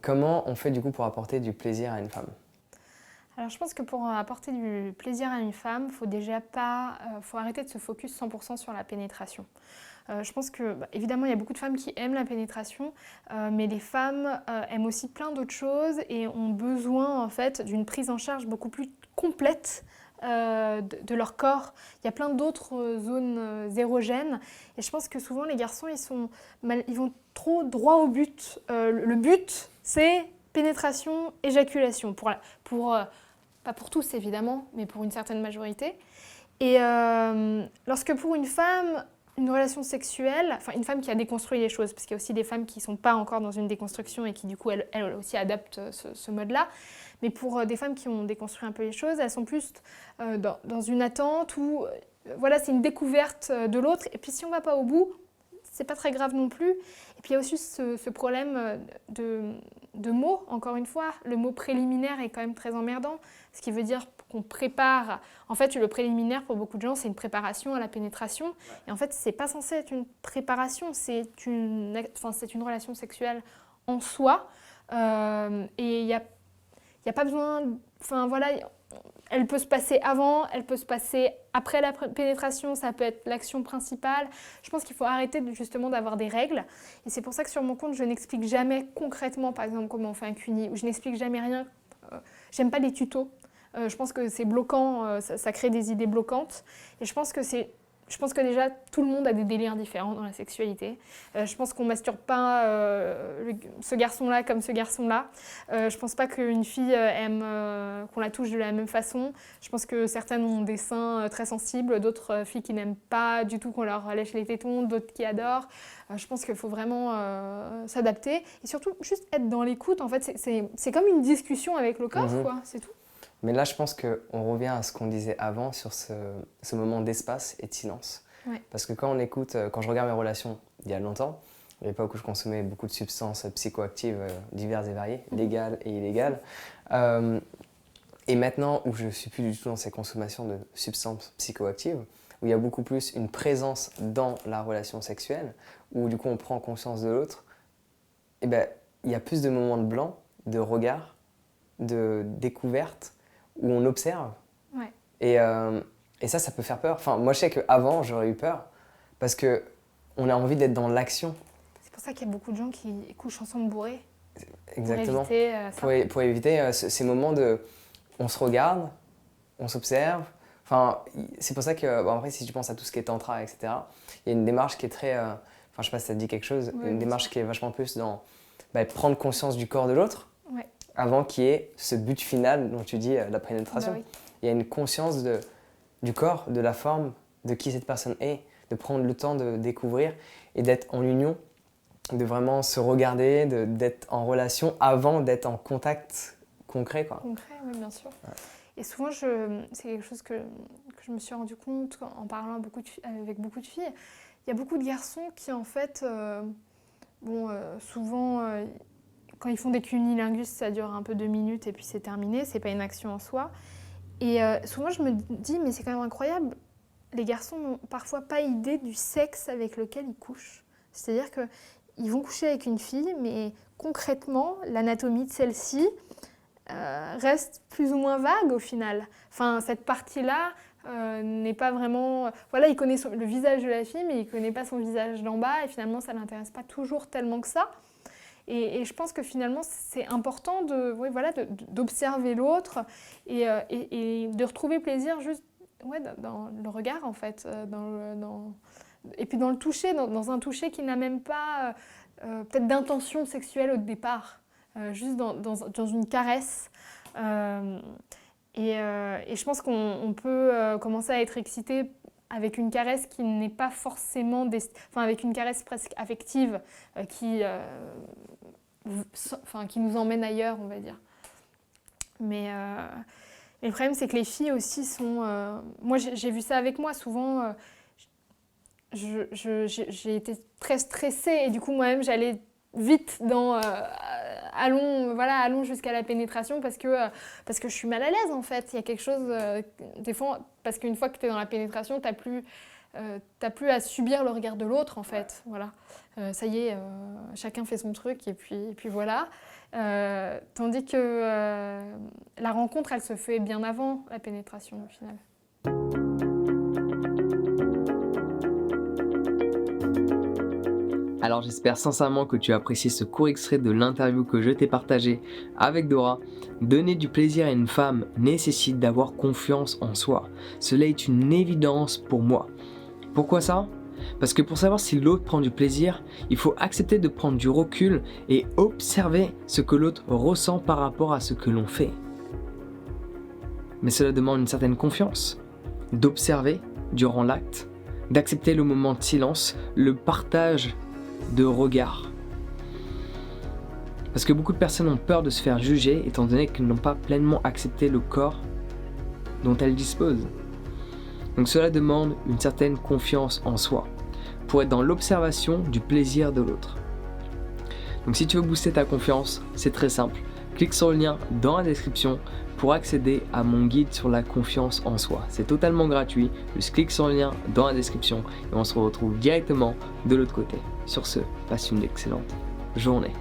Comment on fait du coup pour apporter du plaisir à une femme? Alors je pense que pour apporter du plaisir à une femme, faut déjà pas, faut arrêter de se focus 100% sur la pénétration. Je pense que, évidemment, il y a beaucoup de femmes qui aiment la pénétration, mais les femmes aiment aussi plein d'autres choses et ont besoin en fait d'une prise en charge beaucoup plus complète de leur corps. Il y a plein d'autres zones érogènes et je pense que souvent les garçons ils vont trop droit au but. Le but c'est pénétration, éjaculation, pas pour tous évidemment, mais pour une certaine majorité. Et lorsque pour une femme, une relation sexuelle, enfin une femme qui a déconstruit les choses, parce qu'il y a aussi des femmes qui ne sont pas encore dans une déconstruction et qui du coup elles aussi adaptent ce mode-là, mais pour des femmes qui ont déconstruit un peu les choses, elles sont plus dans une attente où voilà, c'est une découverte de l'autre, et puis si on ne va pas au bout, c'est pas très grave non plus. Et puis il y a aussi ce problème de mots, encore une fois. Le mot préliminaire est quand même très emmerdant, ce qui veut dire qu'on prépare. En fait, le préliminaire, pour beaucoup de gens, c'est une préparation à la pénétration. Et en fait, c'est pas censé être une préparation, c'est une relation sexuelle en soi. Et il n'y a pas besoin. Enfin voilà, elle peut se passer avant, elle peut se passer après la pénétration, ça peut être l'action principale. Je pense qu'il faut arrêter justement d'avoir des règles. Et c'est pour ça que sur mon compte, je n'explique jamais concrètement, par exemple, comment on fait un cuni, ou je n'explique jamais rien. J'aime pas les tutos. Je pense que c'est bloquant, ça crée des idées bloquantes. Et je pense que déjà, tout le monde a des délires différents dans la sexualité. Je pense qu'on masturbe pas ce garçon-là comme ce garçon-là. Je pense pas qu'une fille aime qu'on la touche de la même façon. Je pense que certaines ont des seins très sensibles, d'autres filles qui n'aiment pas du tout qu'on leur lèche les tétons, d'autres qui adorent. Je pense qu'il faut vraiment s'adapter et surtout juste être dans l'écoute. En fait, c'est comme une discussion avec le corps, quoi. C'est tout. Mais là, je pense qu'on revient à ce qu'on disait avant sur ce moment d'espace et de silence. Ouais. Parce que quand on écoute, quand je regarde mes relations il y a longtemps, à l'époque où je consommais beaucoup de substances psychoactives diverses et variées, légales et illégales, et maintenant où je ne suis plus du tout dans ces consommations de substances psychoactives, où il y a beaucoup plus une présence dans la relation sexuelle, où du coup on prend conscience de l'autre, et ben, il y a plus de moments de blanc, de regard, de découverte, où on observe. Ouais. Et ça peut faire peur. Enfin, moi, je sais qu'avant, j'aurais eu peur parce qu'on a envie d'être dans l'action. C'est pour ça qu'il y a beaucoup de gens qui couchent ensemble bourrés. Exactement. Pour éviter ça. Pour éviter ces moments de... On se regarde, on s'observe. Enfin, c'est pour ça que, bon, après, si tu penses à tout ce qui est tantra, etc., il y a une démarche qui est très... Enfin, je sais pas si ça te dit quelque chose. Oui, une démarche qui est vachement plus dans prendre conscience du corps de l'autre. Ouais. Avant qu'il y ait ce but final dont tu dis la pénétration. Oui. Il y a une conscience du corps, de la forme, de qui cette personne est, de prendre le temps de découvrir et d'être en union, de vraiment se regarder, d'être en relation avant d'être en contact concret, quoi. Concret, oui, bien sûr. Ouais. Et souvent, c'est quelque chose que je me suis rendu compte en parlant avec beaucoup de filles. Il y a beaucoup de garçons qui, en fait, souvent... quand ils font des cunnilingus, ça dure un peu 2 minutes et puis c'est terminé, c'est pas une action en soi. Et souvent je me dis, mais c'est quand même incroyable, les garçons n'ont parfois pas idée du sexe avec lequel ils couchent. C'est-à-dire qu'ils vont coucher avec une fille, mais concrètement, l'anatomie de celle-ci reste plus ou moins vague au final. Enfin, cette partie-là n'est pas vraiment... Voilà, il connaît le visage de la fille, mais il connaît pas son visage d'en bas, et finalement ça l'intéresse pas toujours tellement que ça. Et je pense que finalement, c'est important d'observer l'autre et de retrouver plaisir juste dans le regard, en fait. Et puis dans le toucher, dans un toucher qui n'a même pas peut-être d'intention sexuelle au départ, juste dans une caresse. Et je pense qu'on peut commencer à être excité avec une caresse qui n'est pas forcément... avec une caresse presque affective qui nous emmène ailleurs, on va dire. Mais le problème, c'est que les filles aussi sont... moi, j'ai vu ça avec moi. Souvent, j'ai été très stressée et du coup, moi-même, j'allais vite dans... allons jusqu'à la pénétration parce que je suis mal à l'aise, en fait. Il y a quelque chose... des fois, parce qu'une fois que tu es dans la pénétration, t'as plus à subir le regard de l'autre, en fait. Voilà. Ça y est, chacun fait son truc et puis voilà. Tandis que la rencontre, elle se fait bien avant la pénétration au final. Alors j'espère sincèrement que tu as apprécié ce court extrait de l'interview que je t'ai partagé avec Dora. Donner du plaisir à une femme nécessite d'avoir confiance en soi. Cela est une évidence pour moi. Pourquoi ça ? Parce que pour savoir si l'autre prend du plaisir, il faut accepter de prendre du recul et observer ce que l'autre ressent par rapport à ce que l'on fait. Mais cela demande une certaine confiance, d'observer durant l'acte, d'accepter le moment de silence, le partage de regard. Parce que beaucoup de personnes ont peur de se faire juger étant donné qu'elles n'ont pas pleinement accepté le corps dont elles disposent. Donc cela demande une certaine confiance en soi pour être dans l'observation du plaisir de l'autre. Donc si tu veux booster ta confiance, c'est très simple. Clique sur le lien dans la description pour accéder à mon guide sur la confiance en soi. C'est totalement gratuit, juste clique sur le lien dans la description et on se retrouve directement de l'autre côté. Sur ce, passe une excellente journée.